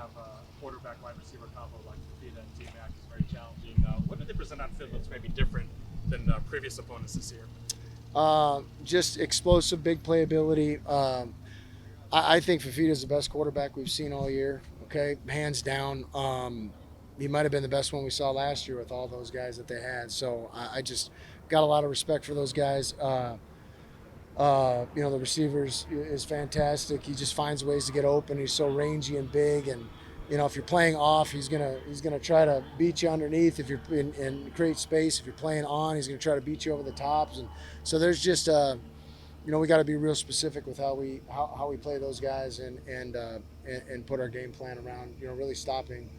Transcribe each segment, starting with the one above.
have a quarterback wide receiver combo like Fafita and T-Mac is very challenging. What did they present on field that's maybe different than previous opponents this year? Just explosive, big playability. I think Fafita is the best quarterback we've seen all year. Okay, hands down. He might have been the best one we saw last year with all those guys that they had. So I just got a lot of respect for those guys. The receivers is fantastic. He just finds ways to get open. He's so rangy and big, and if you're playing off, he's gonna try to beat you underneath. If you're and create space, if you're playing on, he's gonna try to beat you over the tops. And so there's just we got to be real specific with how we play those guys and put our game plan around really stopping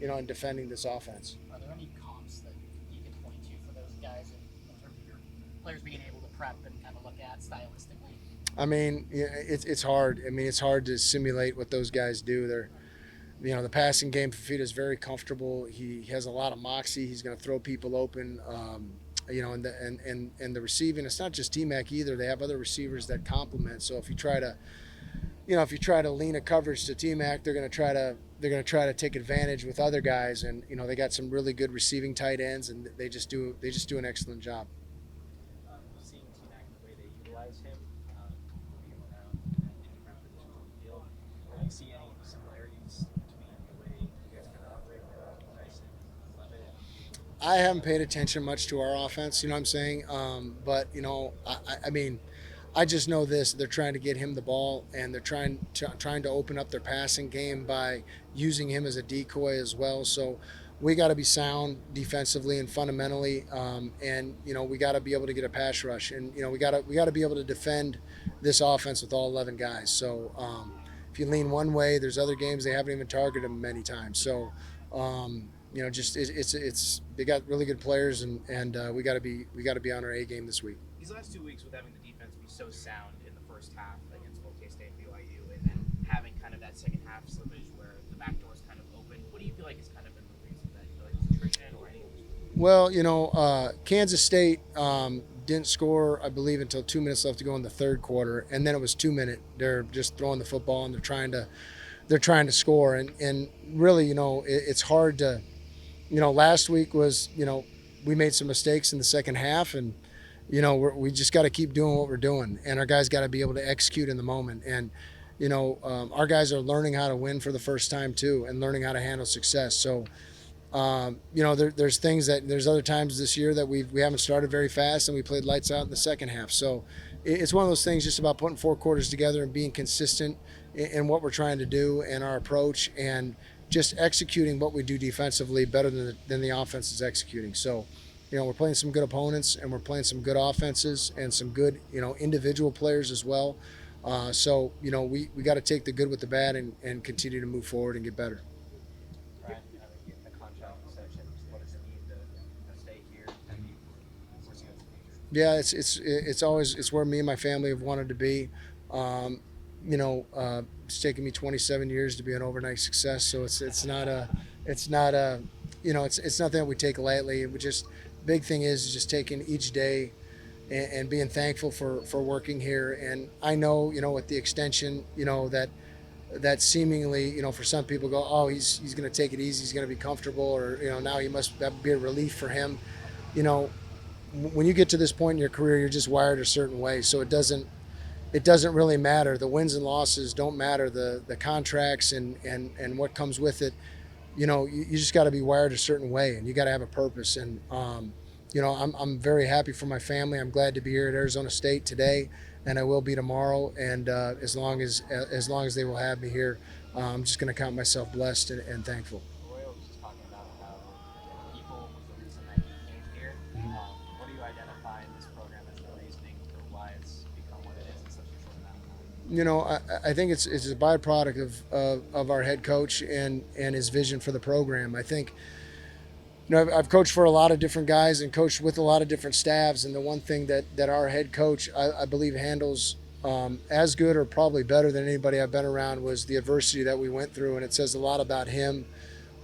and defending this offense. Are there any comps that you can point to for those guys in terms of your players being able to prep and kind of look at stylistically? I mean, it's hard. I mean, it's hard to simulate what those guys do. They're, the passing game, Fafita is very comfortable. He has a lot of moxie. He's going to throw people open. And the receiving, it's not just T-Mac either. They have other receivers that complement. So if you try to lean a coverage to T-Mac, they're going to try to take advantage with other guys. And they got some really good receiving tight ends, and they just do an excellent job. Seeing T-Mac and the way they utilize him, moving him around in different positions on the field, do you see any similarities between the way you guys kind of operate Tyson and Levitt? I haven't paid attention much to our offense, you know what I'm saying? But, I mean, I just know this. They're trying to get him the ball, and they're trying to open up their passing game by using him as a decoy as well. So we got to be sound defensively and fundamentally, and we got to be able to get a pass rush, and we got to be able to defend this offense with all 11 guys. So if you lean one way, there's other games they haven't even targeted him many times. So it's they got really good players, and we got to be on our A game this week. These last 2 weeks with having the defense be so sound in the first half against both K-State and BYU, and then having kind of that second half slippage where the back door is kind of open, what do you feel like has kind of been the reason for that? Do you feel like it's attrition or anything? Well, Kansas State didn't score, I believe, until 2 minutes left to go in the third quarter, and then it was 2 minute. They're just throwing the football, and they're trying to score, and really, it's hard to, last week was, we made some mistakes in the second half, and we just got to keep doing what we're doing, and our guys got to be able to execute in the moment. And our guys are learning how to win for the first time too, and learning how to handle success. So there's other times this year that we haven't started very fast, and we played lights out in the second half. So it's one of those things, just about putting 4 quarters together and being consistent in what we're trying to do and our approach, and just executing what we do defensively better than the offense is executing. So we're playing some good opponents, and we're playing some good offenses and some good, individual players as well. So we got to take the good with the bad and continue to move forward and get better. Brian, getting the contract extension, what does it mean to stay here and be forcing out the future? Yeah, it's where me and my family have wanted to be. It's taken me 27 years to be an overnight success, so it's nothing that we take lightly. We just, big thing is just taking each day and being thankful for working here. And I know, with the extension, that seemingly, for some people go, oh, he's going to take it easy, he's going to be comfortable, or now that be a relief for him. When you get to this point in your career, you're just wired a certain way, so it doesn't really matter. The wins and losses don't matter. The contracts and what comes with it, you just got to be wired a certain way, and you got to have a purpose. And I'm very happy for my family. I'm glad to be here at Arizona State today, and I will be tomorrow. And as long as they will have me here, I'm just going to count myself blessed and thankful. Royal was just talking about how people was the reason that he came here. What do you identify in this program as the reasoning for why it's become what it is in such a short amount of time? I think it's a byproduct of our head coach and his vision for the program. I think, I've coached for a lot of different guys and coached with a lot of different staffs, and the one thing that our head coach, I believe, handles as good or probably better than anybody I've been around was the adversity that we went through, and it says a lot about him,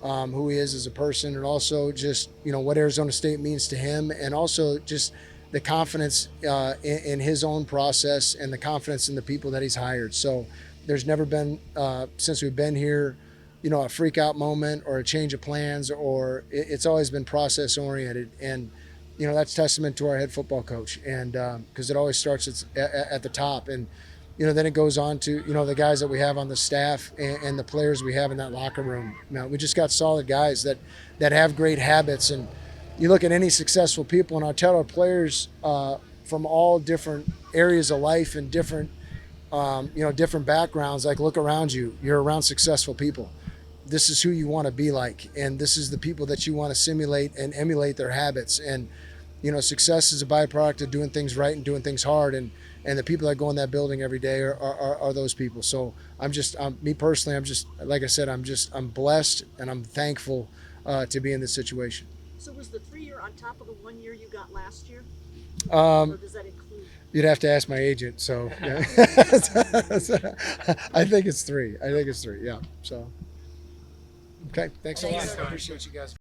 who he is as a person, and also just what Arizona State means to him, and also just the confidence in his own process and the confidence in the people that he's hired. So there's never been, since we've been here, a freak out moment or a change of plans, or it's always been process oriented. And, that's testament to our head football coach. And because it always starts at the top. And, then it goes on to, the guys that we have on the staff and the players we have in that locker room. We just got solid guys that have great habits. And you look at any successful people, and I tell our players from all different areas of life and different, different backgrounds, like, look around you. You're around successful people. This is who you want to be like, and this is the people that you want to simulate and emulate their habits. And, success is a byproduct of doing things right and doing things hard. And the people that go in that building every day are those people. So me personally, like I said, I'm blessed and I'm thankful to be in this situation. So was the 3-year on top of the 1 year you got last year? Um, Or does that include? You'd have to ask my agent. So yeah. I think it's 3. Yeah. So, okay. Thanks a lot. Thanks. I appreciate you guys.